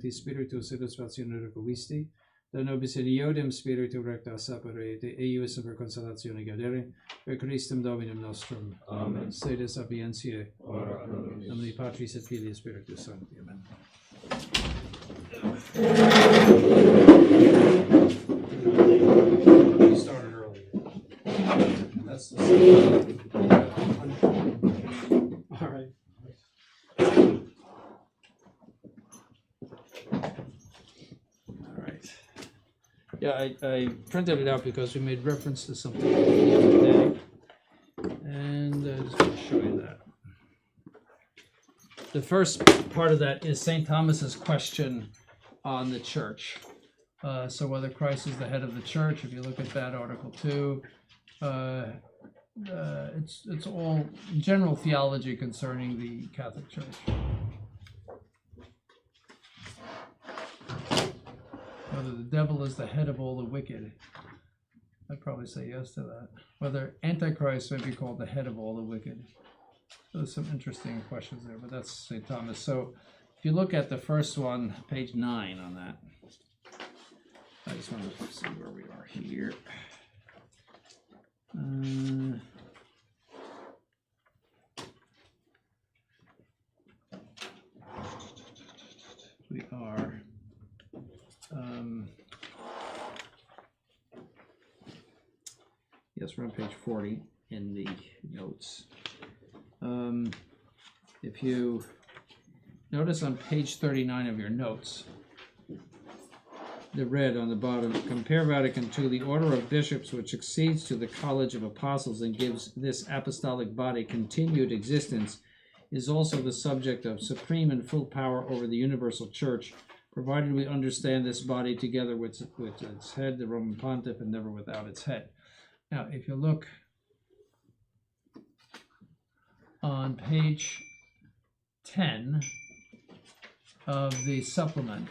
ti spiritus salus facione requisti, da nobis iodem spiritu recta sapere, de eius per consolazione gaudere, per Christum Dominum nostrum. Amen. Sede sapientiae, Ora pro nobis. nomine Patris et Filii et Spiritus Sancti. Amen. We started early. That's the all right. All right. Yeah, I printed it out because we made reference to something the other day, and I just want to show you that. The first part of that is St. Thomas's question on the church. So whether Christ is the head of the church, if you look at that Article 2, it's all general theology concerning the Catholic Church. Whether the devil is the head of all the wicked, I'd probably say yes to that. Whether Antichrist may be called the head of all the wicked. There's some interesting questions there, but that's St. Thomas. So if you look at the first one, page 9 on that. I just want to see where we are here. We are yes, we're on page 40 in the notes. If you notice on page 39 of your notes, the red on the bottom, compare Vatican II, the order of bishops which succeeds to the College of Apostles and gives this apostolic body continued existence, is also the subject of supreme and full power over the universal church, provided we understand this body together with its head, the Roman Pontiff, and never without its head. Now, if you look on page 10 of the supplement,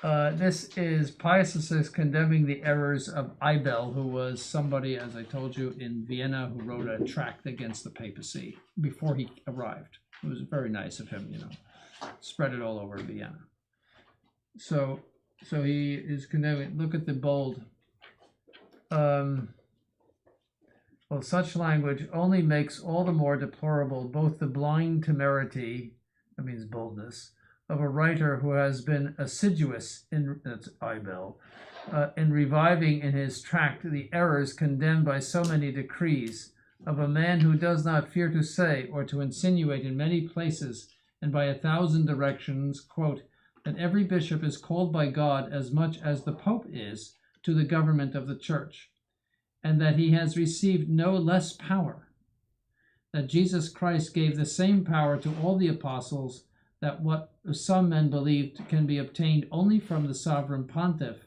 this is Pius VI condemning the errors of Eibel, who was somebody, as I told you, in Vienna, who wrote a tract against the papacy before he arrived. It was very nice of him, spread it all over Vienna. So he is condemning. Look at the bold. Well, such language only makes all the more deplorable both the blind temerity, that means boldness, of a writer who has been assiduous that's Eibel, in reviving in his tract the errors condemned by so many decrees, of a man who does not fear to say or to insinuate in many places and by 1,000 directions, quote, that every bishop is called by God as much as the Pope is to the government of the church, and that he has received no less power, that Jesus Christ gave the same power to all the apostles, that what some men believed can be obtained only from the sovereign pontiff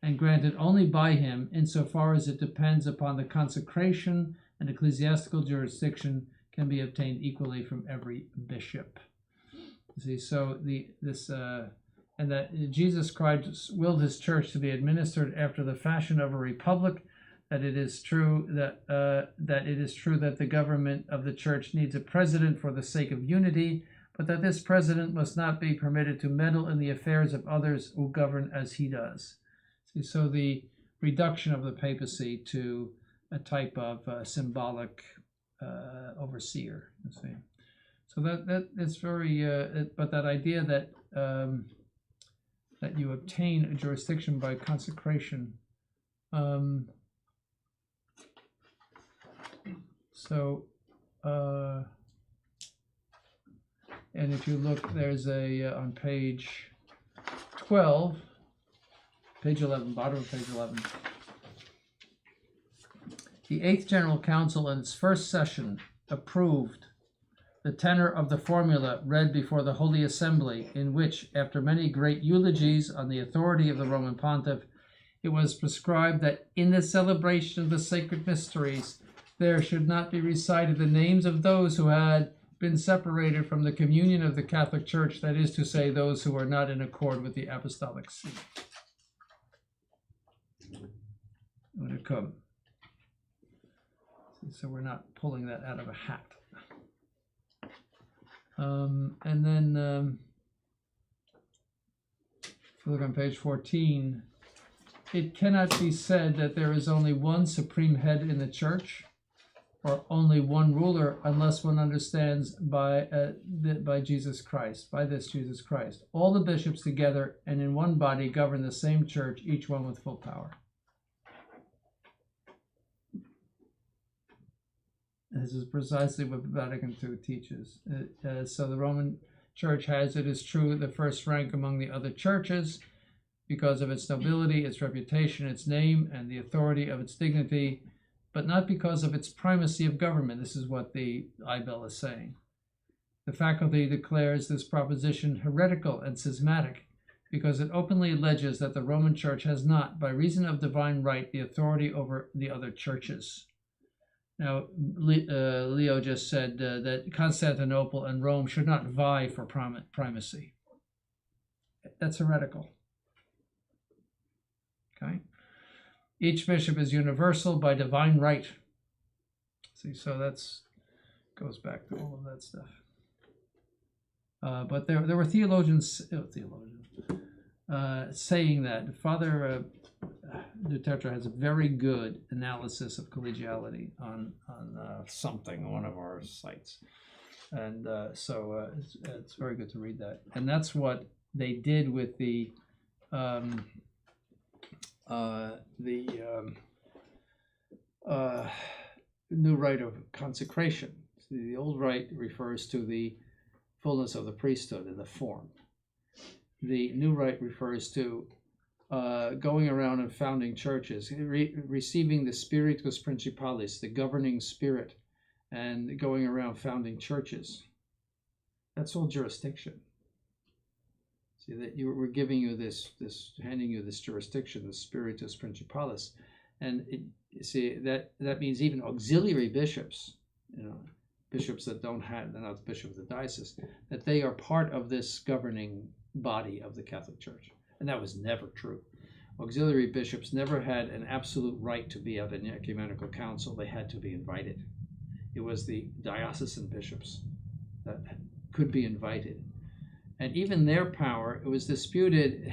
and granted only by him insofar as it depends upon the consecration and ecclesiastical jurisdiction, can be obtained equally from every bishop. See, so and that Jesus Christ willed his church to be administered after the fashion of a republic, that it is true that the government of the church needs a president for the sake of unity, but that this president must not be permitted to meddle in the affairs of others who govern as he does. See, so the reduction of the papacy to a type of symbolic overseer. You see. So that it's very, but that idea that that you obtain a jurisdiction by consecration. And if you look, there's on page 12, page 11, bottom of page 11. The Eighth General Council in its first session approved the tenor of the formula read before the Holy Assembly, in which, after many great eulogies on the authority of the Roman Pontiff, it was prescribed that in the celebration of the sacred mysteries, there should not be recited the names of those who had been separated from the communion of the Catholic Church, that is to say, those who are not in accord with the Apostolic See. When it comes. So we're not pulling that out of a hat. And then look on page 14, it cannot be said that there is only one supreme head in the church, or only one ruler, unless one understands by Jesus Christ, by this Jesus Christ. All the bishops together and in one body govern the same church, each one with full power. This is precisely what Vatican II teaches. So the Roman Church has, it is true, the first rank among the other churches because of its nobility, its reputation, its name, and the authority of its dignity, but not because of its primacy of government. This is what the Ibel is saying. The faculty declares this proposition heretical and schismatic because it openly alleges that the Roman Church has not, by reason of divine right, the authority over the other churches. Now, Leo just said that Constantinople and Rome should not vie for primacy. That's heretical. Okay? Each bishop is universal by divine right. See, so that's goes back to all of that stuff. But there were theologians saying that. Father Duterte has a very good analysis of collegiality on something on one of our sites, and so it's very good to read that. And that's what they did with the new rite of consecration. See, the old rite refers to the fullness of the priesthood in the form. The new rite refers to going around and founding churches, receiving the Spiritus Principalis, the governing spirit, and going around founding churches. That's all jurisdiction. See, that we're giving you handing you this jurisdiction, the Spiritus Principalis, and that means even auxiliary bishops, bishops that they're not the bishop of the diocese, that they are part of this governing body of the Catholic Church. And that was never true. Auxiliary bishops never had an absolute right to be of an ecumenical council. They had to be invited. It was the diocesan bishops that could be invited. And even their power, it was disputed.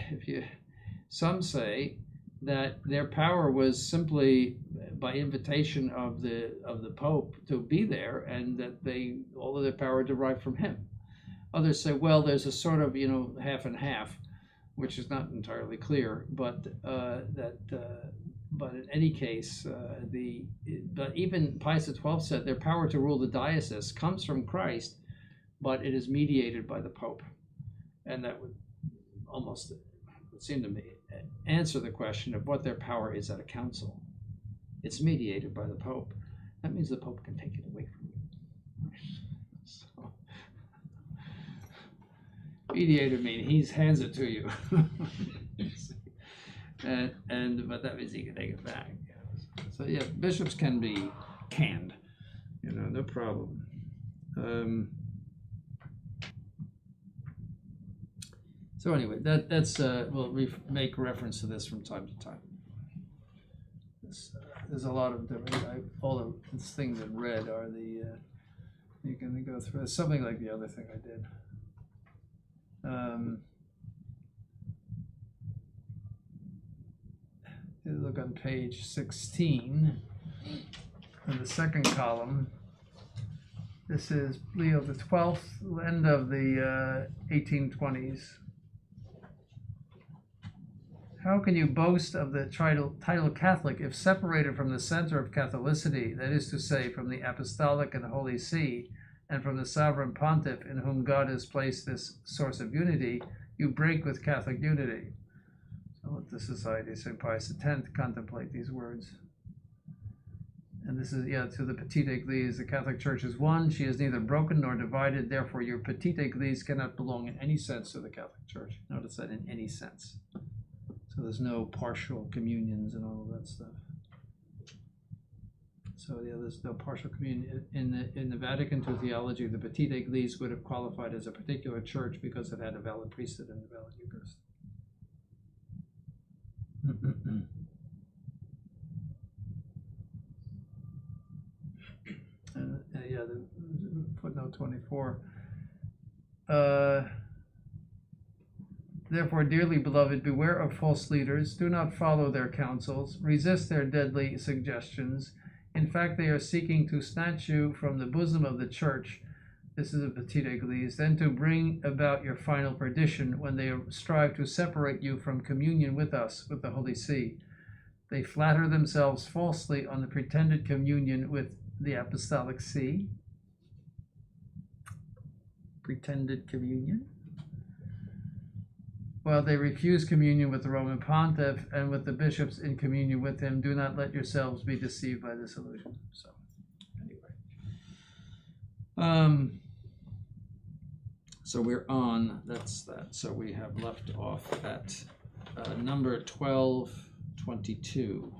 Some say that their power was simply by invitation of the Pope to be there, and that all of their power derived from him. Others say, well, there's a sort of half and half, which is not entirely clear, but in any case, but even Pius XII said their power to rule the diocese comes from Christ, but it is mediated by the Pope, and that would seem to me answer the question of what their power is at a council. It's mediated by the Pope. That means the Pope can take it away from you. So, mediator means he hands it to you, but that means he can take it back. So yeah, bishops can be canned, no problem. So anyway, that's we'll make reference to this from time to time. There's a lot of different. All the things in red are the. You can go through something like the other thing I did. Look on page 16 in the second column. This is Leo the 12th, end of the 1820s. How can you boast of the title Catholic if separated from the center of Catholicity, that is to say, from the Apostolic and Holy See, and from the Sovereign Pontiff in whom God has placed this source of unity, you break with Catholic unity? So let the Society of St. Pius X contemplate these words. And this is, to the Petite Eglise, the Catholic Church is one. She is neither broken nor divided. Therefore, your Petite Eglise cannot belong in any sense to the Catholic Church. Notice that, in any sense. So there's no partial communions and all of that stuff. So there's no partial communion. In the Vatican II theology, the Petite Eglise would have qualified as a particular church because it had a valid priesthood and a valid Eucharist. And the footnote 24. Therefore, dearly beloved, beware of false leaders. Do not follow their counsels. Resist their deadly suggestions. In fact, they are seeking to snatch you from the bosom of the church. This is a petite église, then to bring about your final perdition when they strive to separate you from communion with us, with the Holy See. They flatter themselves falsely on the pretended communion with the Apostolic See. Pretended communion? While they refuse communion with the Roman Pontiff and with the bishops in communion with him, do not let yourselves be deceived by this illusion. So, anyway. So we're on, that's that. So we have left off at number 1222.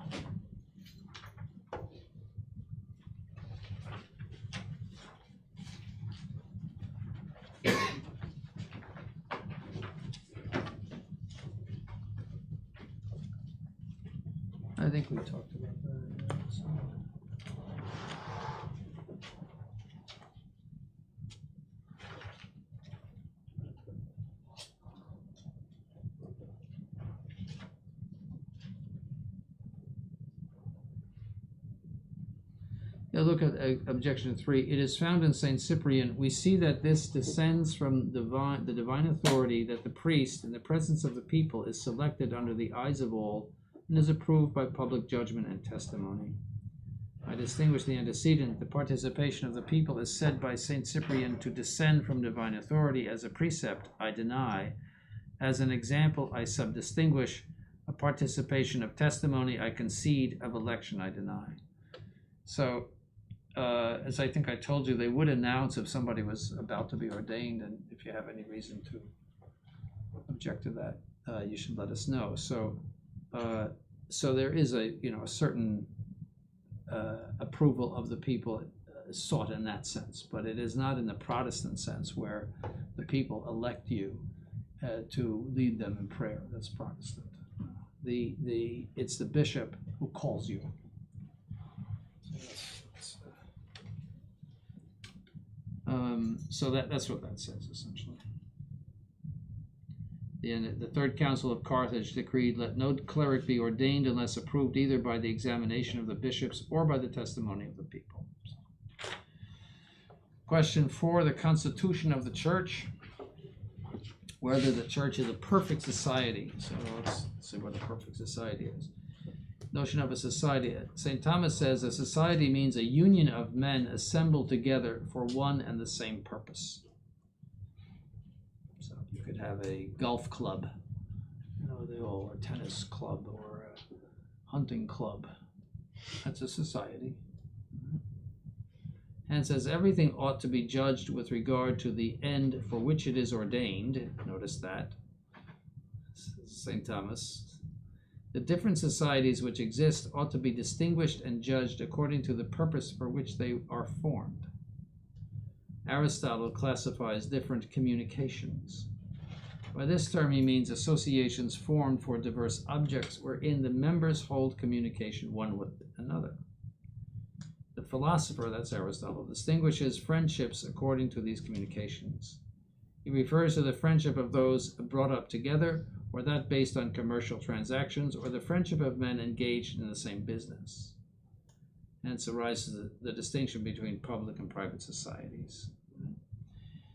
I think we talked about that. So. Now look at objection 3. It is found in Saint Cyprian. We see that this descends from the divine authority, that the priest, in the presence of the people, is selected under the eyes of all and is approved by public judgment and testimony. I distinguish the antecedent. The participation of the people is said by Saint Cyprian to descend from divine authority. As a precept, I deny. As an example, I subdistinguish. A participation of testimony, I concede. Of election, I deny. So, as I think I told you, they would announce if somebody was about to be ordained, and if you have any reason to object to that, you should let us know. So there is a certain approval of the people sought in that sense, but it is not in the Protestant sense where the people elect you to lead them in prayer. That's Protestant. It's the bishop who calls you. So that's what that says essentially. The Third Council of Carthage decreed, let no cleric be ordained unless approved either by the examination of the bishops or by the testimony of the people. Question 4, the constitution of the church. Whether the church is a perfect society. So let's see what a perfect society is. Notion of a society. St. Thomas says a society means a union of men assembled together for one and the same purpose. So you could have a golf club, or a tennis club, or a hunting club. That's a society. And says everything ought to be judged with regard to the end for which it is ordained. Notice that. St. Thomas. The different societies which exist ought to be distinguished and judged according to the purpose for which they are formed. Aristotle classifies different communications. By this term he means associations formed for diverse objects wherein the members hold communication one with another. The philosopher, that's Aristotle, distinguishes friendships according to these communications. He refers to the friendship of those brought up together, or that based on commercial transactions, or the friendship of men engaged in the same business. Hence arises the distinction between public and private societies.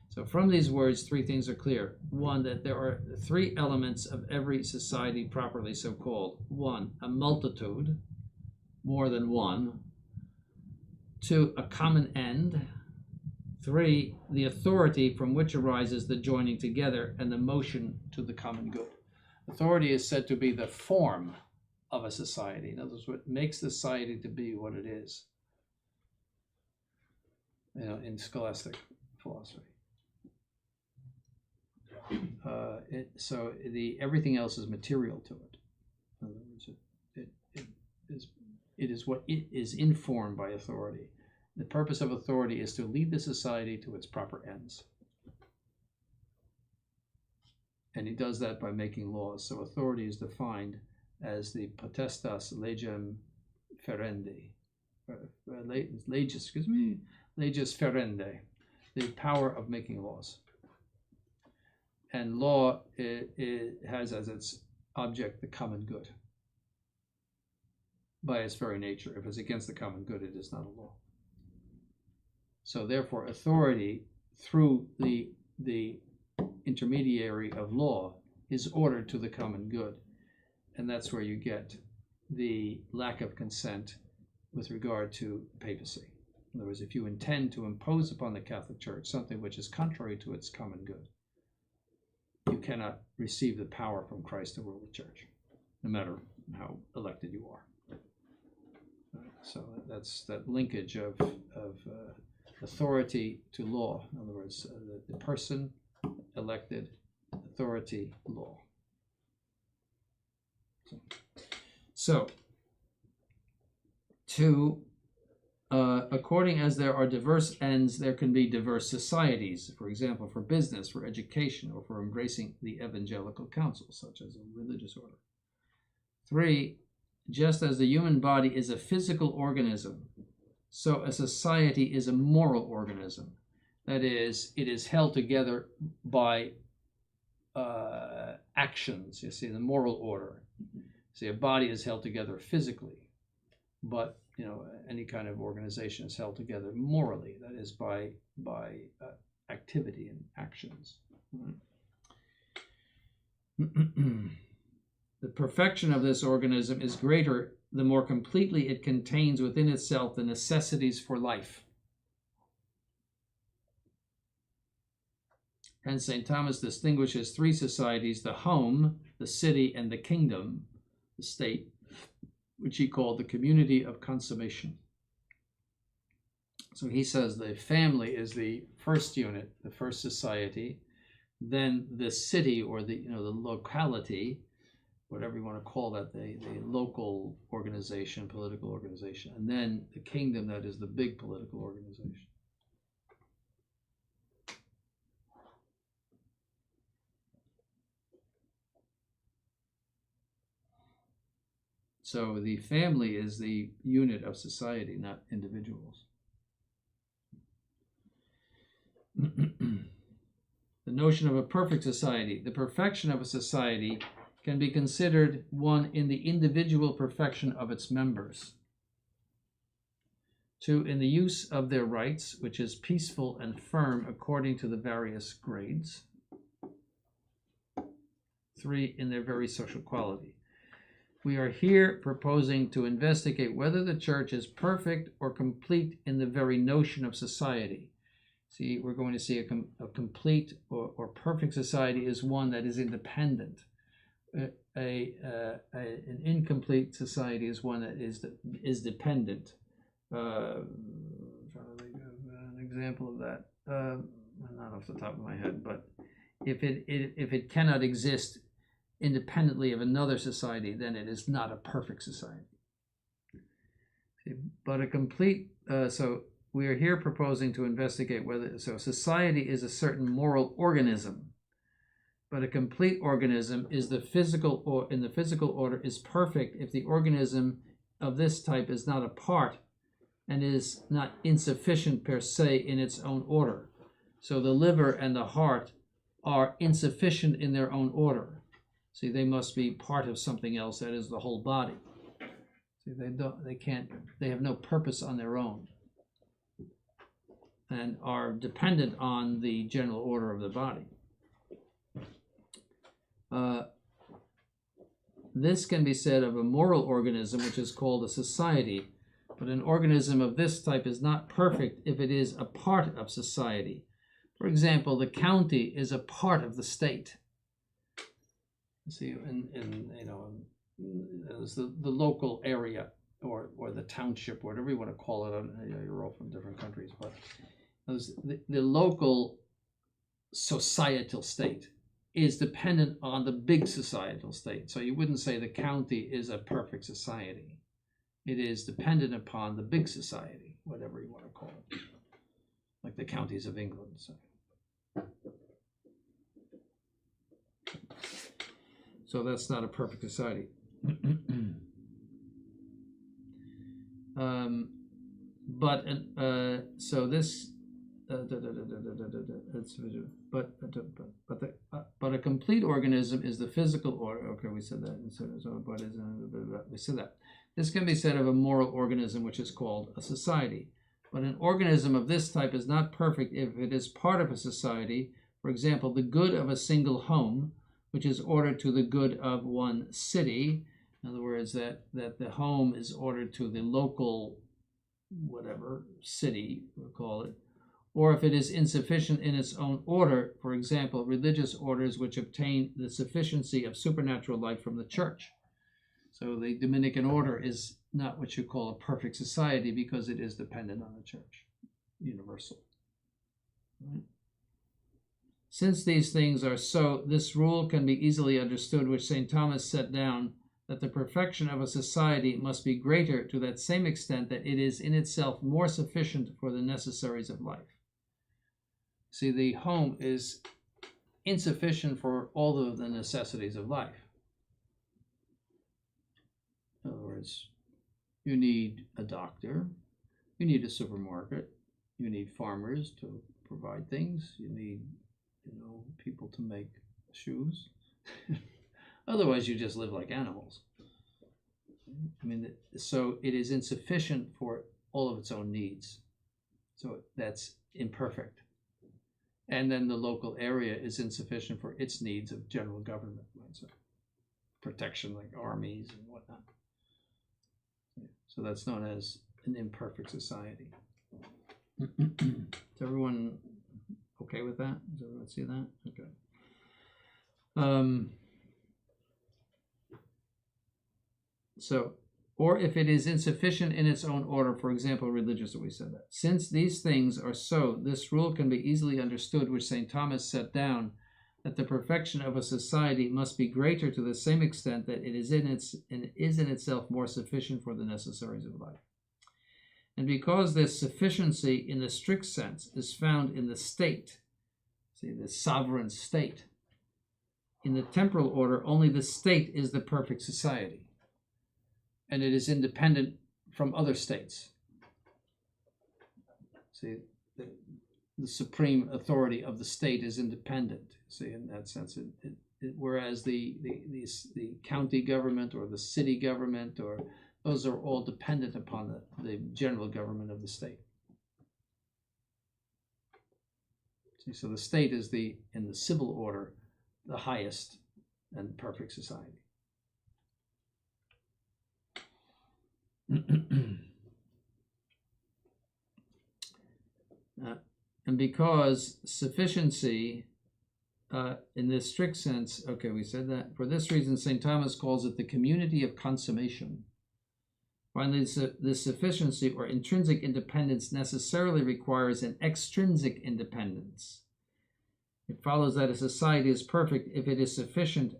So from these words, 3 things are clear. 1, that there are 3 elements of every society properly so called. 1, a multitude, more than one. 2, a common end. 3, the authority from which arises the joining together and the motion to the common good. Authority is said to be the form of a society. In other words, what makes society to be what it is, in scholastic philosophy. Everything else is material to it. In other words, it is what it is informed by authority. The purpose of authority is to lead the society to its proper ends. And he does that by making laws. So authority is defined as the potestas legem ferendi. Leges ferendi, the power of making laws. and law it has as its object the common good. By its very nature, if it's against the common good, it is not a law. So therefore, authority through the intermediary of law is ordered to the common good, and that's where you get the lack of consent with regard to papacy. In other words, if you intend to impose upon the Catholic Church something which is contrary to its common good, you cannot receive the power from Christ to rule the Church, no matter how elected you are. So that's that linkage of authority to law. In other words, the person elected, authority, law. So according as there are diverse ends, there can be diverse societies, for example, for business, for education, or for embracing the evangelical counsel, such as a religious order. 3, just as the human body is a physical organism, so a society is a moral organism. That is, it is held together by actions. You see, the moral order. See, a body is held together physically, but any kind of organization is held together morally. That is by activity and actions. The perfection of this organism is greater the more completely it contains within itself the necessities for life. Hence, St. Thomas distinguishes 3 societies: the home, the city, and the kingdom, the state, which he called the community of consummation. So he says the family is the first unit, the first society, then the city, or the locality, whatever you want to call that, the local organization, political organization, and then the kingdom, that is the big political organization. So the family is the unit of society, not individuals. The notion of a perfect society. The perfection of a society can be considered one in the individual perfection of its members. 2, in the use of their rights, which is peaceful and firm according to the various grades. 3, in their very social quality. We are here proposing to investigate whether the Church is perfect or complete in the very notion of society. See, we're going to see a complete or perfect society is one that is independent. An incomplete society is one that is dependent. I'm trying to think of an example of that. Not off the top of my head, but if it cannot exist independently of another society, then it is not a perfect society. But a complete, so we are here proposing to investigate whether, so society is a certain moral organism, but a complete organism is the physical, or in the physical order is perfect if the organism of this type is not a part and is not insufficient per se in its own order. So the liver and the heart are insufficient in their own order. See, they must be part of something else, that is the whole body. See, they have no purpose on their own and are dependent on the general order of the body. This can be said of a moral organism, which is called a society, but an organism of this type is not perfect if it is a part of society. For example, the county is a part of the state. See, there's the local area or the township, whatever you want to call it. You're all from different countries, but the local societal state is dependent on the big societal state. So you wouldn't say the county is a perfect society. It is dependent upon the big society, whatever you want to call it, like the counties of England. So that's not a perfect society. So this but a complete organism is the physical order. Okay, we said that. We said that. This can be said of a moral organism, which is called a society. But an organism of this type is not perfect if it is part of a society. For example, the good of a single home, which is ordered to the good of one city. In other words, that the home is ordered to the local, whatever, city, we'll call it. Or if it is insufficient in its own order, for example, religious orders which obtain the sufficiency of supernatural life from the church. So the Dominican order is not what you call a perfect society because it is dependent on the church, universal. Right? Since these things are so, this rule can be easily understood, which St. Thomas set down, that the perfection of a society must be greater to that same extent that it is in itself more sufficient for the necessaries of life. See, the home is insufficient for all of the necessities of life. In other words, you need a doctor, you need a supermarket, you need farmers to provide things, you need, people to make shoes. Otherwise, you just live like animals. I mean, so it is insufficient for all of its own needs. So that's imperfect. And then the local area is insufficient for its needs of general government, right? So protection like armies and whatnot. So that's known as an imperfect society. Is everyone okay with that? Does everyone see that? Okay. Or if it is insufficient in its own order, for example, religious, we said that. Since these things are so, this rule can be easily understood, which St. Thomas set down, that the perfection of a society must be greater to the same extent that it is in itself more sufficient for the necessaries of life. And because this sufficiency in the strict sense is found in the state, see, the sovereign state, in the temporal order, only the state is the perfect society. And it is independent from other states. See, the supreme authority of the state is independent. See, in that sense, whereas the county government or the city government, or those are all dependent upon the general government of the state. See, so the state is in the civil order, the highest and perfect society. And because sufficiency in this strict sense, okay, we said that. For this reason, St. Thomas calls it the community of consummation. Finally, this sufficiency or intrinsic independence necessarily requires an extrinsic independence. It follows that a society is perfect if it is sufficient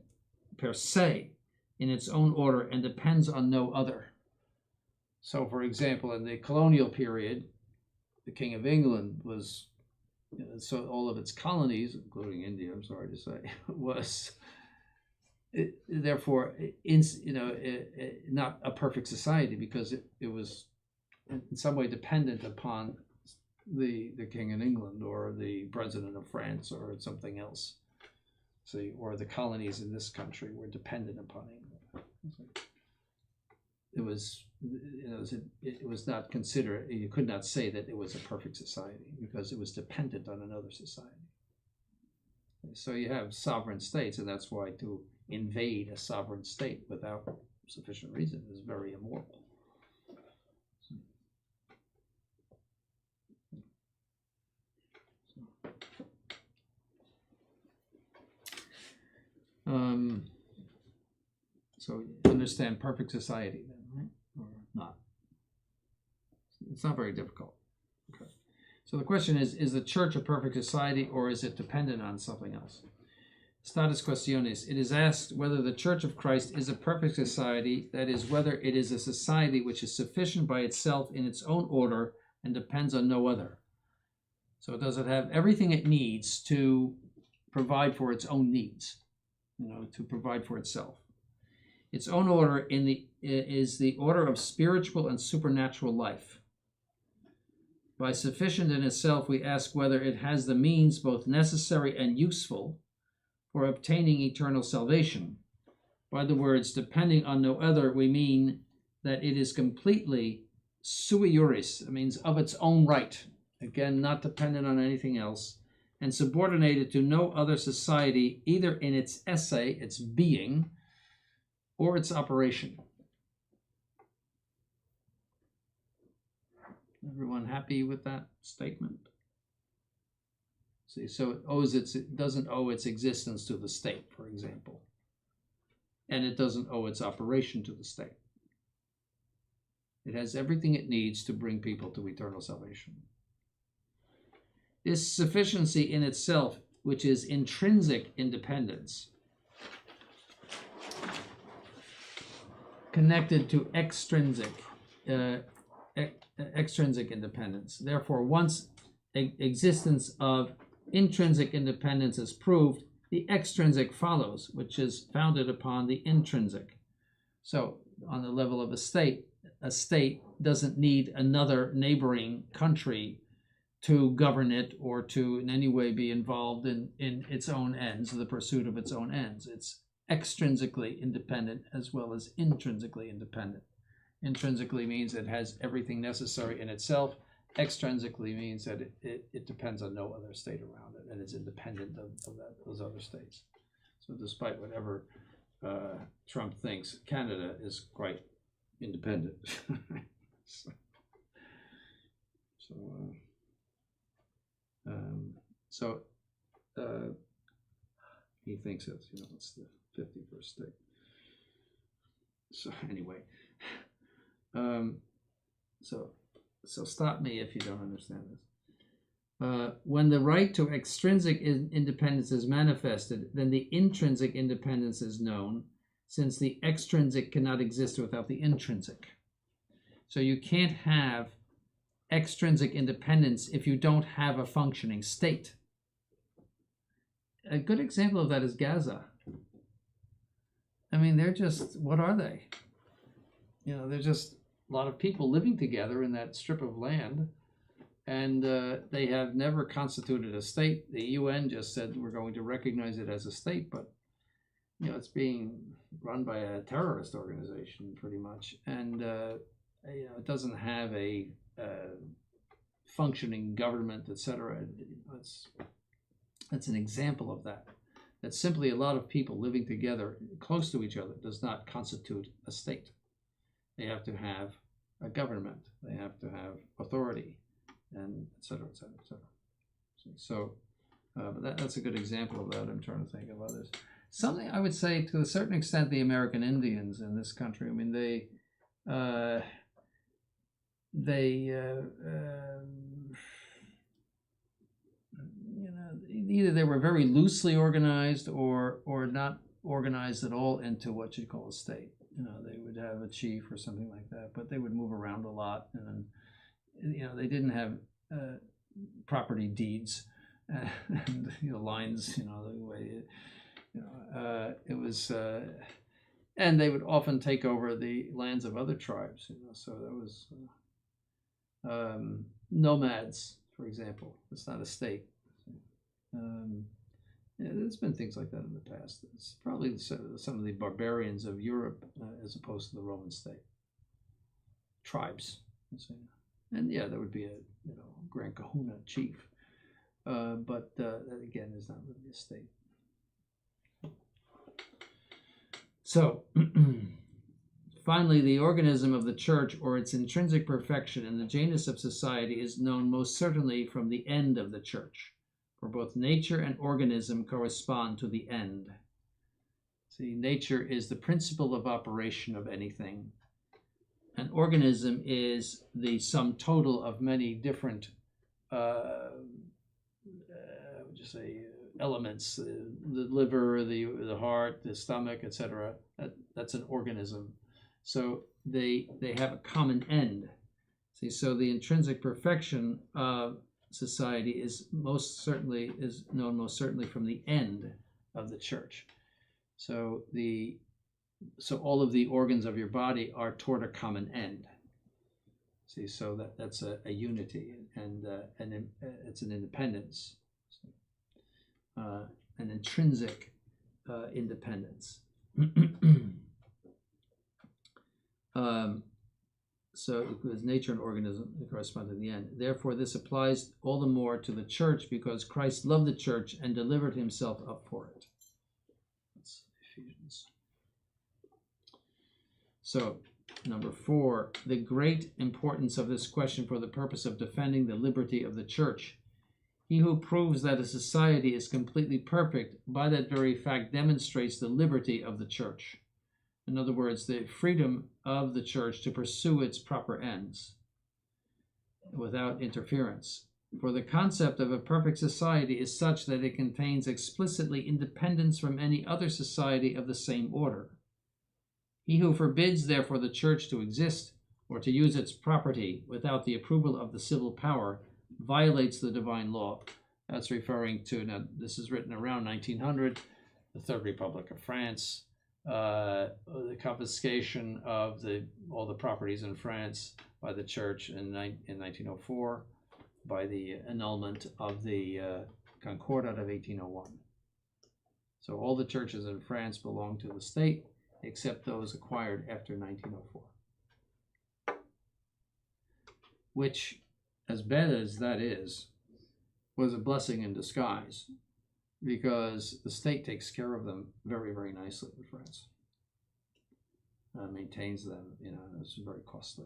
per se in its own order and depends on no other. So, for example, in the colonial period, the King of England was, so all of its colonies, including India, I'm sorry to say, was therefore, not a perfect society because it was in some way dependent upon the King in England or the President of France or something else. See, or the colonies in this country were dependent upon England. It was not considered, you could not say that it was a perfect society because it was dependent on another society. So you have sovereign states, and that's why to invade a sovereign state without sufficient reason is very immoral. So you understand perfect society then, right? Or not? It's not very difficult. Okay. So the question is the church a perfect society, or is it dependent on something else? Status questionis. It is asked whether the Church of Christ is a perfect society, that is, whether it is a society which is sufficient by itself in its own order and depends on no other. So does it have everything it needs to provide for its own needs, to provide for itself? Its own order is the order of spiritual and supernatural life. By sufficient in itself, we ask whether it has the means both necessary and useful for obtaining eternal salvation. By the words depending on no other, we mean that it is completely sui juris, it means of its own right, again, not dependent on anything else, and subordinated to no other society, either in its esse, its being, or its operation. Everyone happy with that statement? See, so it doesn't owe its existence to the state, for example, and it doesn't owe its operation to the state. It has everything it needs to bring people to eternal salvation. This sufficiency in itself, which is intrinsic independence, connected to extrinsic independence. Therefore, once existence of intrinsic independence is proved, the extrinsic follows, which is founded upon the intrinsic. So on the level of a state doesn't need another neighboring country to govern it or to in any way be involved in its own ends, the pursuit of its own ends. It's extrinsically independent as well as intrinsically independent. Intrinsically means it has everything necessary in itself. Extrinsically means that it depends on no other state around it and is independent of those other states. So despite whatever Trump thinks, Canada is quite independent. He thinks it's the 51st state. So anyway, so stop me if you don't understand this. When the right to extrinsic independence is manifested, then the intrinsic independence is known, since the extrinsic cannot exist without the intrinsic. So you can't have extrinsic independence if you don't have a functioning state. A good example of that is Gaza. I mean, they're just, what are they? They're just a lot of people living together in that strip of land, and they have never constituted a state. The UN just said we're going to recognize it as a state, but it's being run by a terrorist organization pretty much, and it doesn't have a functioning government, etc. That's an example of that. That simply a lot of people living together close to each other does not constitute a state. They have to have a government. They have to have authority, and et cetera, et cetera, et cetera. So that's a good example of that. I'm trying to think of others. Something I would say to a certain extent, the American Indians in this country. I mean, either they were very loosely organized or not organized at all into what you'd call a state. They would have a chief or something like that, but they would move around a lot, and they didn't have property deeds and lines. The way it was, and they would often take over the lands of other tribes. So that was nomads, for example. It's not a state. There's been things like that in the past. It's probably some of the barbarians of Europe as opposed to the Roman state. Tribes. And yeah, there would be a Grand Kahuna chief. But that again is not really a state. So, finally, the organism of the church or its intrinsic perfection in the genus of society is known most certainly from the end of the church. For both nature and organism correspond to the end. See, nature is the principle of operation of anything. An organism is the sum total of many different elements, the liver, the heart, the stomach, etc. That's an organism. So they have a common end. See, so the intrinsic perfection of society is known most certainly from the end of the church. So all of the organs of your body are toward a common end. See, so that's a unity, and it's an independence, an intrinsic independence. So with nature and organism, they correspond to the end. Therefore, this applies all the more to the church because Christ loved the church and delivered himself up for it. That's Ephesians. So, number 4, the great importance of this question for the purpose of defending the liberty of the church. He who proves that a society is completely perfect by that very fact demonstrates the liberty of the church. In other words, the freedom of the church to pursue its proper ends without interference. For the concept of a perfect society is such that it contains explicitly independence from any other society of the same order. He who forbids, therefore, the church to exist or to use its property without the approval of the civil power violates the divine law. That's referring to, now this is written around 1900, the Third Republic of France, the confiscation of all the properties in France by the church in 1904, by the annulment of the Concordat of 1801. So all the churches in France belong to the state, except those acquired after 1904. Which, as bad as that is, was a blessing in disguise, because the state takes care of them very, very nicely in France. Maintains them, it's very costly.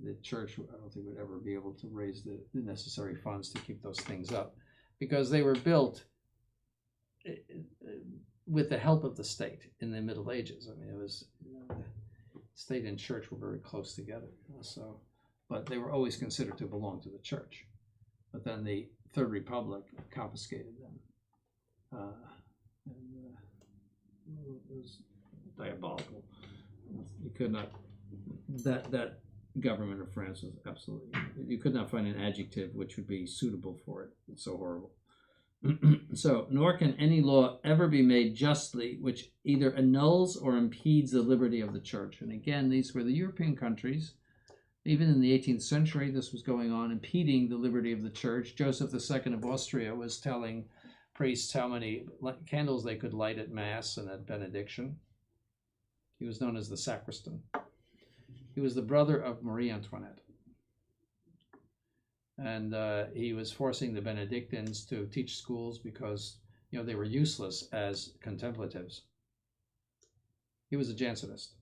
The church, I don't think, would ever be able to raise the necessary funds to keep those things up, because they were built with the help of the state in the Middle Ages. I mean, it was, the state and church were very close together. But they were always considered to belong to the church. But then the Third Republic confiscated them. It was diabolical. You could not, that government of France was absolutely, you could not find an adjective which would be suitable for it. It's so horrible. So, nor can any law ever be made justly which either annuls or impedes the liberty of the church. And again, these were the European countries. Even in the 18th century, this was going on, impeding the liberty of the church. Joseph II of Austria was telling priests how many candles they could light at Mass and at benediction. He was known as the sacristan. He was the brother of Marie Antoinette. And he was forcing the Benedictines to teach schools because, they were useless as contemplatives. He was a Jansenist.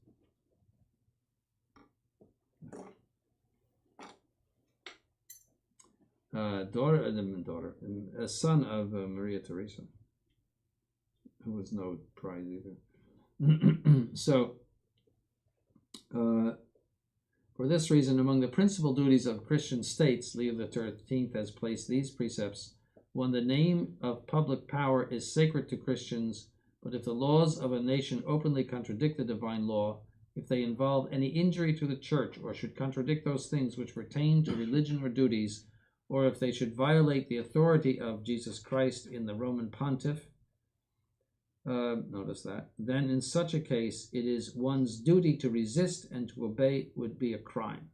A son of Maria Theresa, who was no prize either. So, for this reason, among the principal duties of Christian states, Leo XIII has placed these precepts. 1, the name of public power is sacred to Christians, but if the laws of a nation openly contradict the divine law, if they involve any injury to the church, or should contradict those things which pertain to religion or duties, or if they should violate the authority of Jesus Christ in the Roman pontiff, notice that, then in such a case it is one's duty to resist, and to obey would be a crime.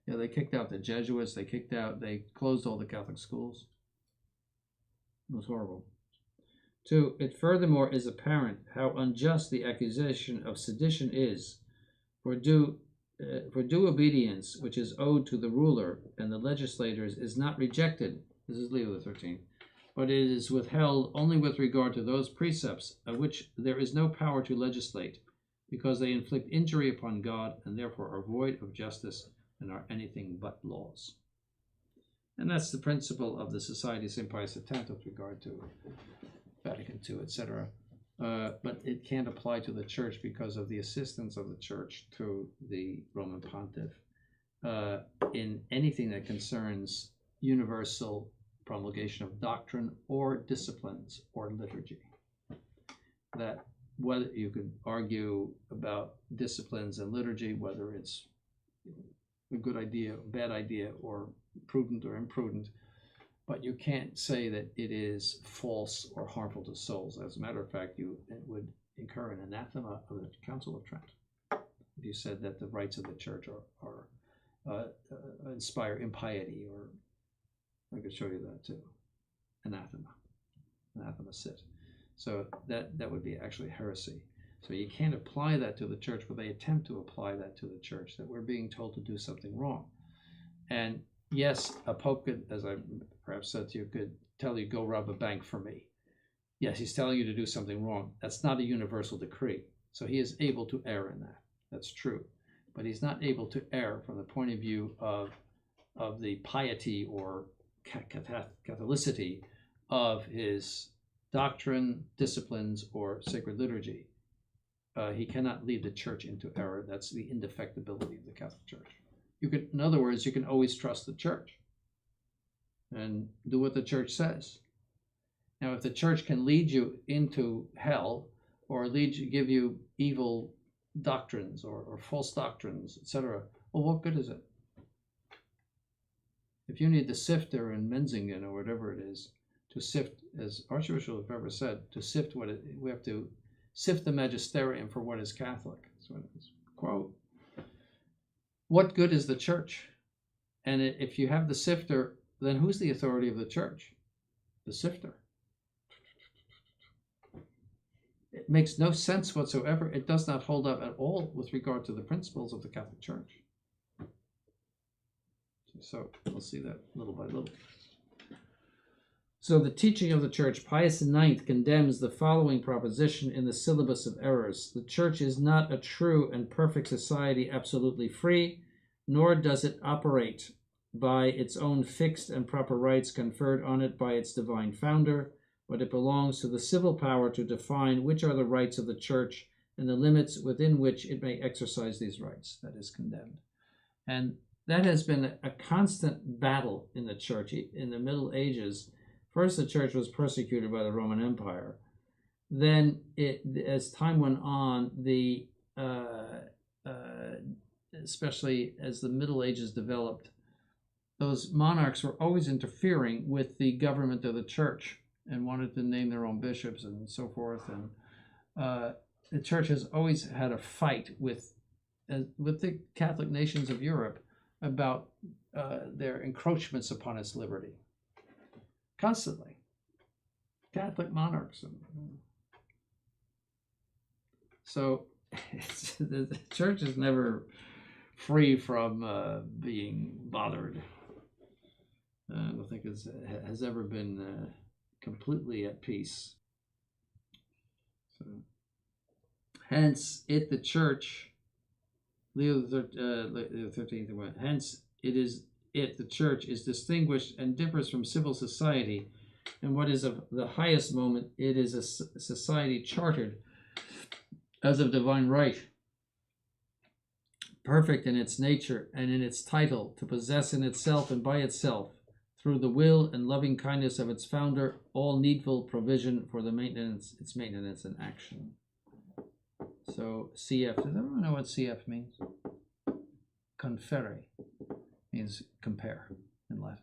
They kicked out the Jesuits, they closed all the Catholic schools. It was horrible. 2, it furthermore is apparent how unjust the accusation of sedition is, for due obedience which is owed to the ruler and the legislators is not rejected. This is Leo XIII. But it is withheld only with regard to those precepts of which there is no power to legislate, because they inflict injury upon God and therefore are void of justice and are anything but laws. And that's the principle of the Society of St. Pius X with regard to Vatican II, etc. But it can't apply to the church because of the assistance of the church to the Roman pontiff in anything that concerns universal promulgation of doctrine or disciplines or liturgy. That whether you could argue about disciplines and liturgy, whether it's a good idea, bad idea, or prudent or imprudent, but you can't say that it is false or harmful to souls. As a matter of fact, it would incur an anathema of the Council of Trent. you said that the rites of the church inspire impiety, or I could show you that too. Anathema sit. So that would be actually heresy. So you can't apply that to the church, but they attempt to apply that to the church, that we're being told to do something wrong. And yes, a pope could, as I perhaps said to you, could tell you, go rob a bank for me. Yes, he's telling you to do something wrong. That's not a universal decree. So he is able to err in that. That's true. But he's not able to err from the point of view of the piety or Catholicity of his doctrine, disciplines, or sacred liturgy. He cannot lead the church into error. That's the indefectibility of the Catholic Church. In other words, you can always trust the church and do what the church says. Now, if the church can lead you into hell, or give you evil doctrines or false doctrines, etc., well, what good is it? If you need the sifter in Menzingen or whatever it is to sift, as Archbishop Lefebvre said, to sift we have to sift the magisterium for what is Catholic. So it's quote. What good is the church? And if you have the sifter, then who's the authority of the church? The sifter. It makes no sense whatsoever. It does not hold up at all with regard to the principles of the Catholic Church. So we'll see that little by little. So the teaching of the Church, Pius IX condemns the following proposition in the Syllabus of Errors. The Church is not a true and perfect society absolutely free, nor does it operate by its own fixed and proper rights conferred on it by its divine founder, but it belongs to the civil power to define which are the rights of the Church and the limits within which it may exercise these rights. That is condemned. And that has been a constant battle in the Church. In the Middle Ages, first the Church was persecuted by the Roman Empire. Then, as time went on, especially as the Middle Ages developed, those monarchs were always interfering with the government of the Church and wanted to name their own bishops and so forth. And the Church has always had a fight with the Catholic nations of Europe about their encroachments upon its liberty. Constantly. Catholic monarchs. So the Church is never free from being bothered. I don't think it has ever been completely at peace. So, hence, the Church, Leo the 13th, hence the Church is distinguished and differs from civil society, and what is of the highest moment, it is a society chartered as of divine right, perfect in its nature and in its title, to possess in itself and by itself, through the will and loving kindness of its founder, all needful provision for its maintenance and action. So CF, does everyone know what CF means? Confere means compare in Latin.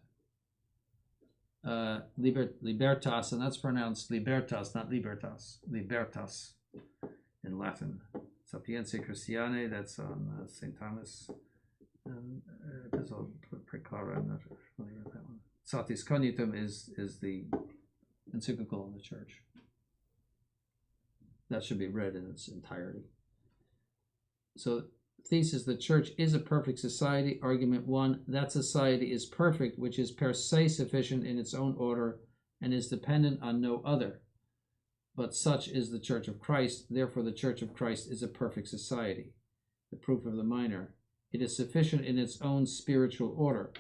Libertas, and that's pronounced libertas, not libertas. Libertas in Latin. Sapientia Christianae, that's on St. Thomas. And Epistle Preclara, I'm not familiar with that one. Satis Cognitum is the encyclical in the Church. That should be read in its entirety. So, thesis, the Church is a perfect society. Argument 1, that society is perfect, which is per se sufficient in its own order and is dependent on no other. But such is the Church of Christ. Therefore, the Church of Christ is a perfect society. The proof of the minor. It is sufficient in its own spiritual order.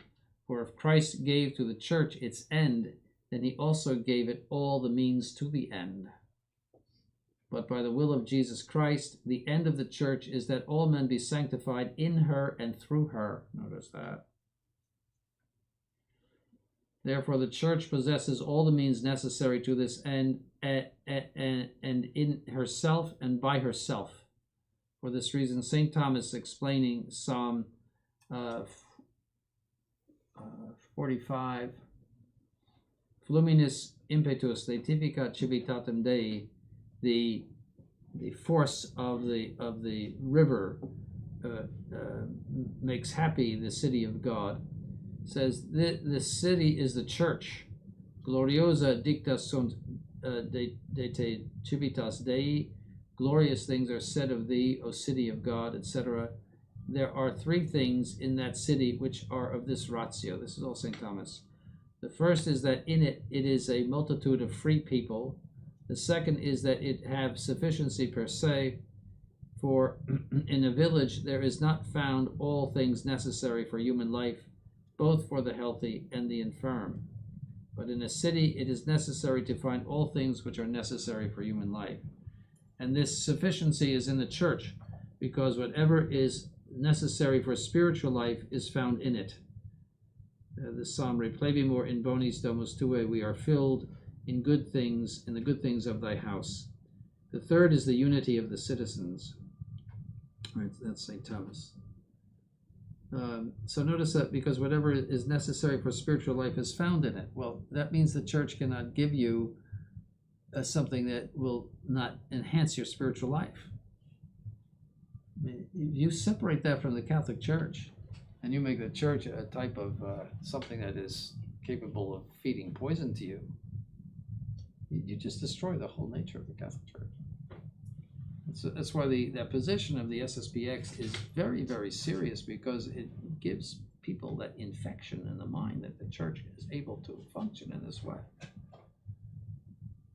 For if Christ gave to the Church its end, then he also gave it all the means to the end. But by the will of Jesus Christ, the end of the Church is that all men be sanctified in her and through her. Notice that. Therefore, the Church possesses all the means necessary to this end, and in herself and by herself. For this reason, St. Thomas, explaining Psalm 45, Fluminis impetus laetificat civitatem Dei, the force of the river makes happy the city of God, says the city is the church. Gloriosa dicta sunt de te civitas Dei. Glorious things are said of thee, O city of God, etc. There are three things in that city which are of this ratio. This is all St. Thomas. The first is that in it is a multitude of free people. The second is that it have sufficiency per se, for in a village there is not found all things necessary for human life, both for the healthy and the infirm. But in a city it is necessary to find all things which are necessary for human life. And this sufficiency is in the church, because whatever is necessary for spiritual life is found in it. The psalm, Replevimur in bonis domus tuae, we are filled in good things, in the good things of thy house. The third is the unity of the citizens. Right, that's St. Thomas. So notice that because whatever is necessary for spiritual life is found in it. Well, that means the church cannot give you something that will not enhance your spiritual life. I mean, you separate that from the Catholic Church, and you make the church a type of something that is capable of feeding poison to you. You just destroy the whole nature of the Catholic Church. That's why that position of the SSPX is very, very serious, because it gives people that infection in the mind that the church is able to function in this way.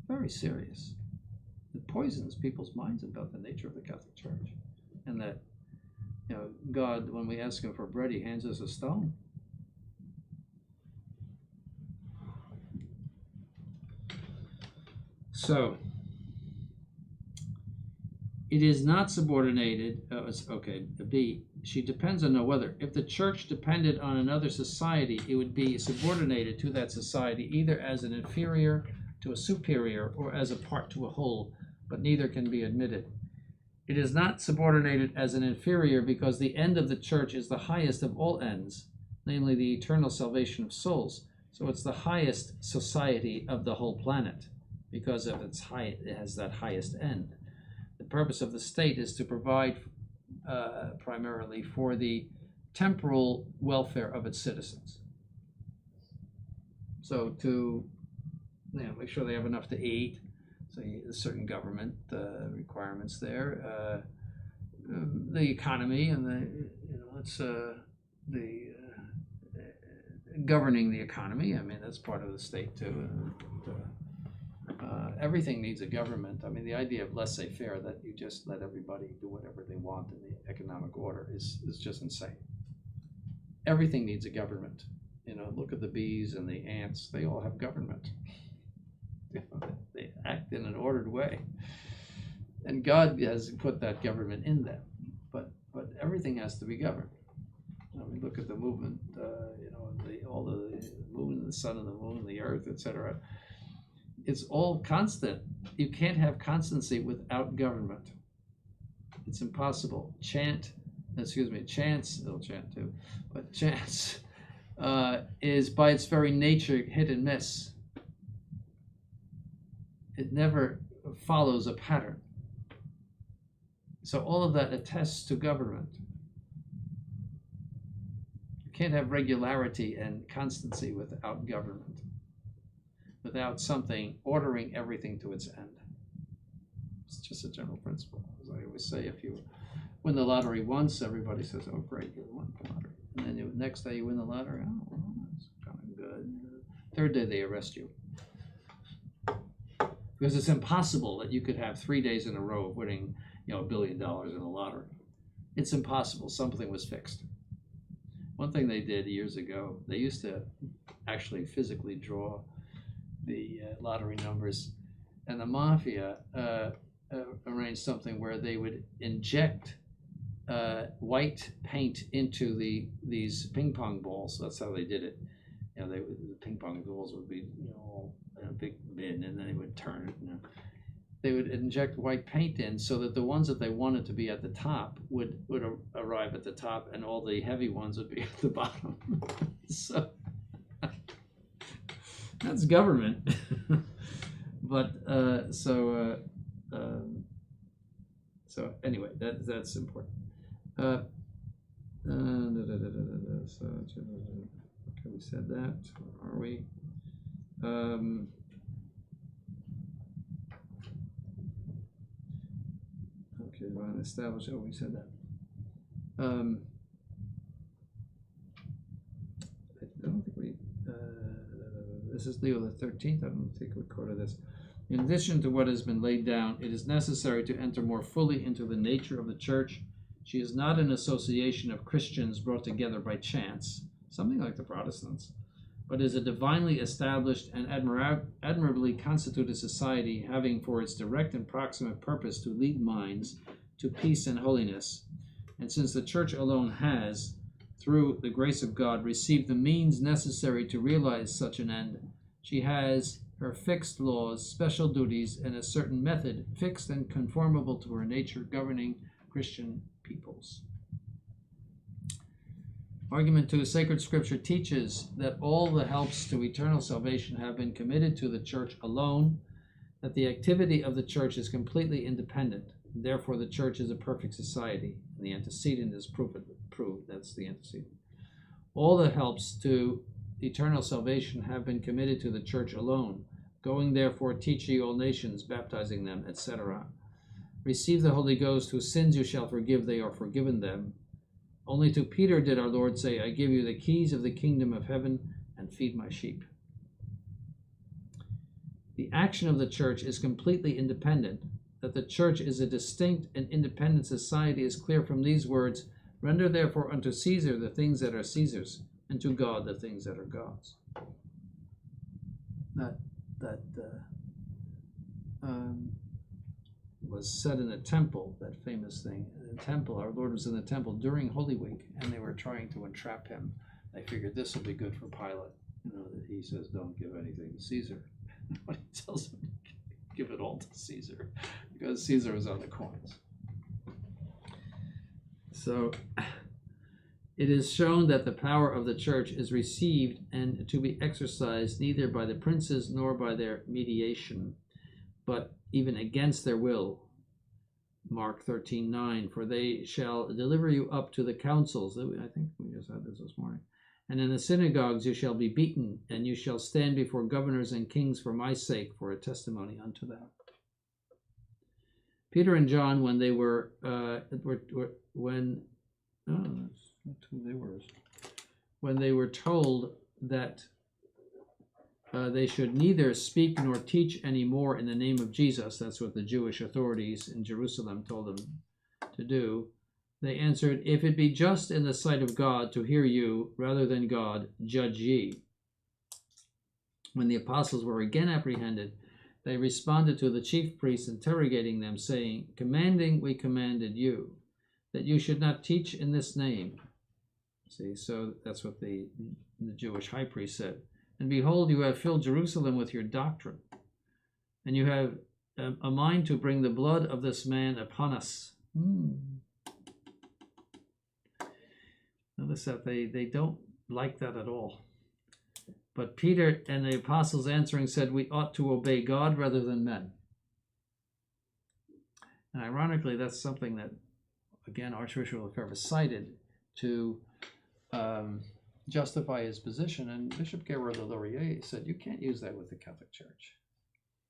Very serious. It poisons people's minds about the nature of the Catholic Church, and that, you know, God, when we ask him for bread, he hands us a stone. So it is not subordinated. B. She depends on no other. If the church depended on another society, it would be subordinated to that society, either as an inferior to a superior or as a part to a whole, but neither can be admitted. It is not subordinated as an inferior because the end of the church is the highest of all ends, namely the eternal salvation of souls. So it's the highest society of the whole planet because of its high, it has that highest end. The purpose of the state is to provide primarily for the temporal welfare of its citizens. So to make sure they have enough to eat. So certain government requirements there. The economy and it's the governing the economy. I mean, that's part of the state too. Everything needs a government. I mean, the idea of laissez-faire, that you just let everybody do whatever they want in the economic order, is just insane. Everything needs a government. You know, look at the bees and the ants. They all have government. They act in an ordered way. And God has put that government in them. But everything has to be governed. I mean, look at the movement, all the movement of the sun and the moon and the earth, etc. It's all constant. You can't have constancy without government. It's impossible. Chance, it'll chant too, but chance is by its very nature hit and miss. It never follows a pattern. So all of that attests to government. You can't have regularity and constancy without government, without something ordering everything to its end. It's just a general principle. As I always say, if you win the lottery once, everybody says, oh great, you won the lottery. And then the next day you win the lottery, oh, well, that's kind of good. Third day they arrest you. Because it's impossible that you could have 3 days in a row of winning, $1 billion in the lottery. It's impossible. Something was fixed. One thing they did years ago, they used to actually physically draw the lottery numbers, and the mafia arranged something where they would inject white paint into these ping pong balls. That's how they did it. The ping pong balls would be all in a big bin, and then they would turn it. They would inject white paint in so that the ones that they wanted to be at the top would arrive at the top, and all the heavy ones would be at the bottom. So that's government. But so anyway, that's important. So, okay, we said that. Where are we? Okay, well, established. Oh, we said that. I don't think we. This is Leo the 13th. I don't think we quoted this. In addition to what has been laid down, it is necessary to enter more fully into the nature of the church. She is not an association of Christians brought together by chance, something like the Protestants, but is a divinely established and admirably constituted society, having for its direct and proximate purpose to lead minds to peace and holiness. And since the church alone has, through the grace of God, received the means necessary to realize such an end, she has her fixed laws, special duties, and a certain method fixed and conformable to her nature, governing Christian peoples. Argument 2. Sacred Scripture teaches that all the helps to eternal salvation have been committed to the church alone, that the activity of the church is completely independent. Therefore, the church is a perfect society. And the antecedent is proved. That's the antecedent. All the helps to eternal salvation have been committed to the church alone. Going, therefore, teach ye all nations, baptizing them, etc. Receive the Holy Ghost, whose sins you shall forgive, they are forgiven them. Only to Peter did our Lord say, I give you the keys of the kingdom of heaven, and feed my sheep. The action of the church is completely independent. That the church is a distinct and independent society is clear from these words, render therefore unto Caesar the things that are Caesar's, and to God the things that are God's. That was said in the temple, that famous thing. In the temple, our Lord was in the temple during Holy Week, and they were trying to entrap him. They figured this will be good for Pilate, that he says, don't give anything to Caesar. But he tells them, give it all to Caesar, because Caesar was on the coins. So it is shown that the power of the church is received and to be exercised neither by the princes nor by their mediation, but even against their will. Mark 13:9, for they shall deliver you up to the councils. I think we just had this morning. And in the synagogues you shall be beaten, and you shall stand before governors and kings for my sake, for a testimony unto them. Peter and John, when they were told that they should neither speak nor teach any more in the name of Jesus, that's what the Jewish authorities in Jerusalem told them to do, they answered, if it be just in the sight of God to hear you rather than God, judge ye. When the apostles were again apprehended, they responded to the chief priests, interrogating them, saying, commanding we commanded you, that you should not teach in this name. See, so that's what the Jewish high priest said. And behold, you have filled Jerusalem with your doctrine, and you have a mind to bring the blood of this man upon us. Notice that they don't like that at all. But Peter and the apostles answering said, we ought to obey God rather than men. And ironically, that's something that, again, Archbishop Lefebvre cited to justify his position. And Bishop Gerard de Laurier said, you can't use that with the Catholic Church.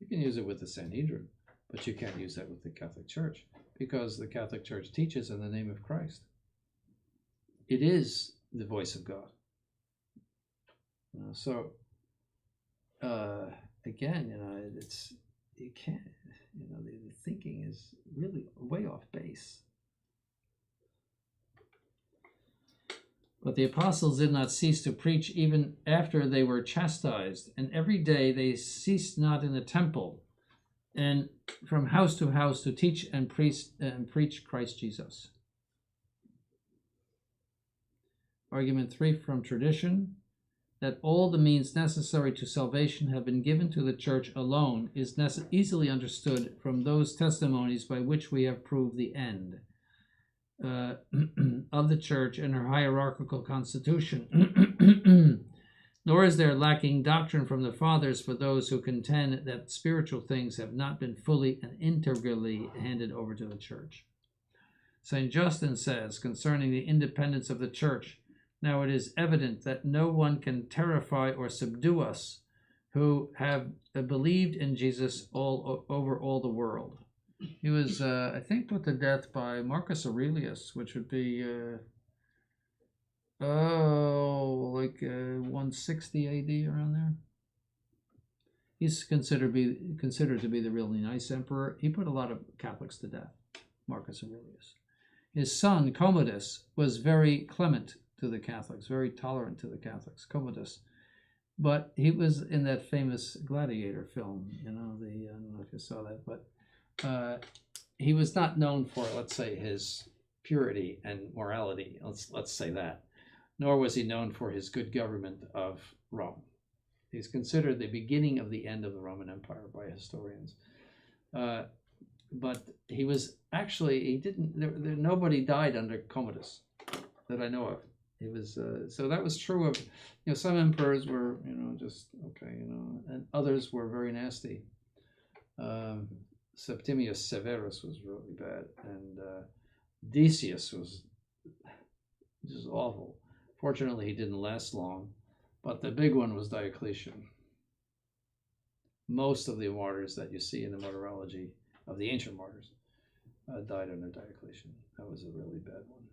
You can use it with the Sanhedrin, but you can't use that with the Catholic Church, because the Catholic Church teaches in the name of Christ. It is the voice of God. So again, it's you can't. The thinking is really way off base. But the apostles did not cease to preach even after they were chastised, and every day they ceased not in the temple, and from house to house to teach and preach Christ Jesus. Argument 3 from tradition, that all the means necessary to salvation have been given to the church alone, is easily understood from those testimonies by which we have proved the end of the church and her hierarchical constitution. Nor is there lacking doctrine from the fathers for those who contend that spiritual things have not been fully and integrally handed over to the church. St. Justin says concerning the independence of the church, now it is evident that no one can terrify or subdue us who have believed in Jesus all over all the world. He was, I think, put to death by Marcus Aurelius, which would be, 160 AD, around there. He's considered to be the really nice emperor. He put a lot of Catholics to death, Marcus Aurelius. His son, Commodus, was very clement to the Catholics, very tolerant to the Catholics, Commodus. But he was in that famous Gladiator film, I don't know if you saw that, but he was not known for, let's say, his purity and morality, let's say that, nor was he known for his good government of Rome. He's considered the beginning of the end of the Roman Empire by historians. But he was actually, nobody died under Commodus that I know of. He was, so that was true of, some emperors were, just okay, and others were very nasty. Septimius Severus was really bad, and Decius was just awful. Fortunately, he didn't last long, but the big one was Diocletian. Most of the martyrs that you see in the martyrology of the ancient martyrs died under Diocletian. That was a really bad one.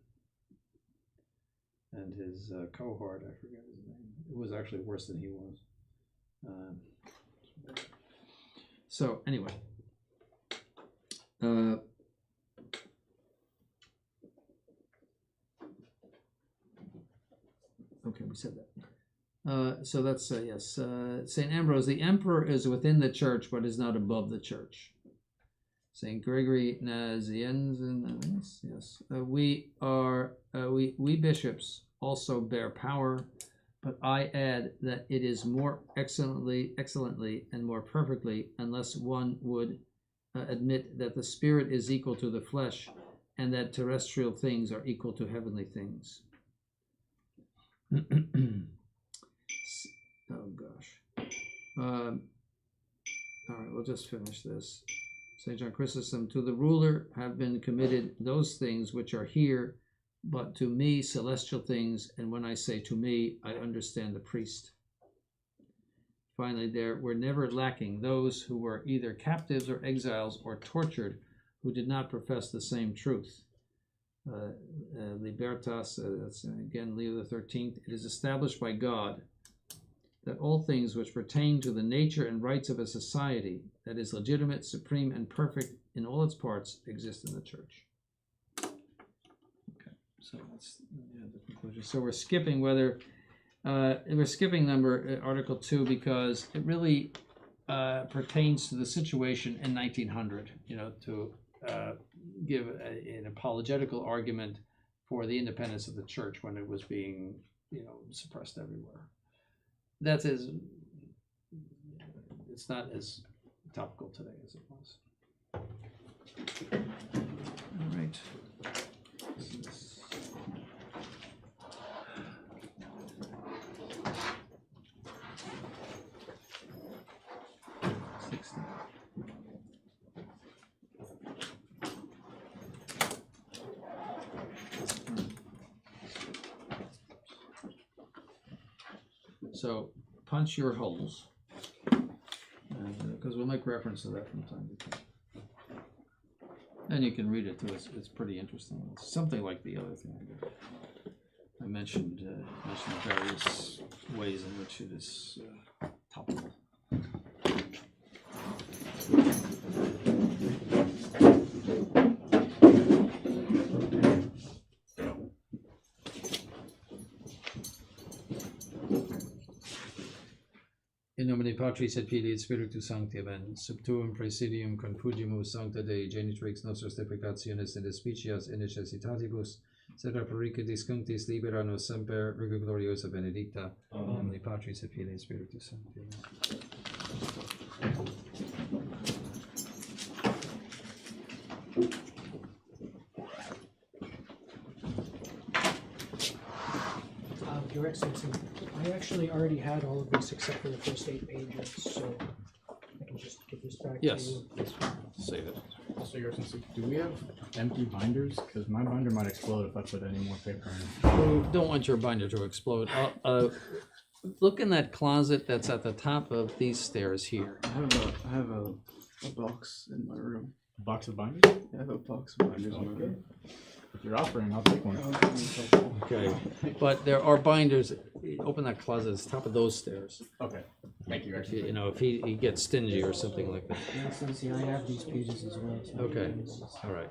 And his cohort, I forget his name, it was actually worse than he was. So anyway, okay, we said that. So that's, yes, St. Ambrose, the emperor is within the church, but is not above the church. St. Gregory Nazianzen, yes, we bishops also bear power, but I add that it is more excellently, and more perfectly, unless one would admit that the spirit is equal to the flesh, and that terrestrial things are equal to heavenly things. Oh gosh. All right, we'll just finish this. St. John Chrysostom, to the ruler have been committed those things which are here, but to me celestial things, and when I say to me, I understand the priest. Finally, there were never lacking those who were either captives or exiles or tortured, who did not profess the same truth. Libertas, that's again Leo XIII, it is established by God that all things which pertain to the nature and rights of a society that is legitimate, supreme, and perfect in all its parts exist in the church. Okay, so that's the conclusion. So we're skipping Article 2 because it really pertains to the situation in 1900, to give an apologetical argument for the independence of the church when it was being, suppressed everywhere. It's not as topical today as it was. All right. So punch your holes, because we'll make reference to that from time to time. And you can read it too. It's pretty interesting. It's something like the other thing I mentioned various ways in which it is topical. In nomine Patris et Filii et Spiritus Sancti, Amen. Sub tuum praesidium confugimus sancta Dei genitrix nostros deprecationis et despicias et necessitatibus, sed apparica discunctis libera nos semper, Virgo gloriosa benedicta. In nomine Patris et Filii et Spiritus Sancti, Amen. Your Excellency, I actually already had all of this except for the first 8 pages, so I can just give just back Yes. to you. Save it. Also, Your Excellency, do we have empty binders? Because my binder might explode if I put any more paper in it. We don't want your binder to explode. Look in that closet that's at the top of these stairs here. I have a box in my room. A box of binders? I have a box of binders in my room. If you're offering, I'll take one. Okay, but there are binders. Open that closet. It's top of those stairs. Okay. Thank you, Your If you, Excellency. know, if he gets stingy or something like that. Your Excellency, I have these pages as well. so- Okay. All right.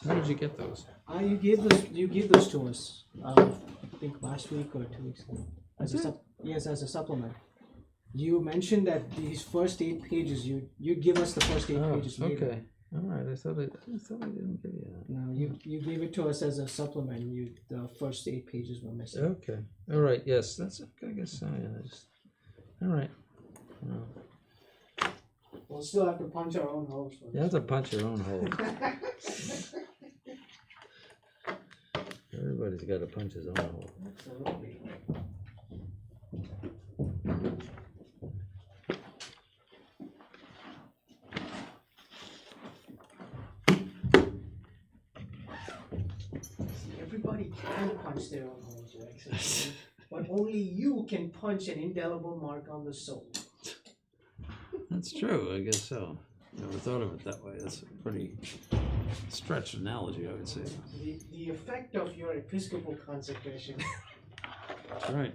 How did you get those? You gave those to us, I think last week or 2 weeks ago. As a yes, as a supplement. You mentioned that these first 8 pages, you'd give us the first 8 Oh, pages later. okay. All right. I thought I didn't give you that. No, you gave it to us as a supplement, the first 8 pages were missing. Okay. All right. Yes. That's. I guess. All right. Well, We'll still have to punch our own holes for you have to punch your own hole. Everybody's got to punch his own hole. Absolutely. Everybody can punch their own holes, Your Excellency, but only you can punch an indelible mark on the soul. That's true. I guess so. Never thought of it that way. That's a pretty stretched analogy, I would say. The effect of your episcopal consecration. That's right.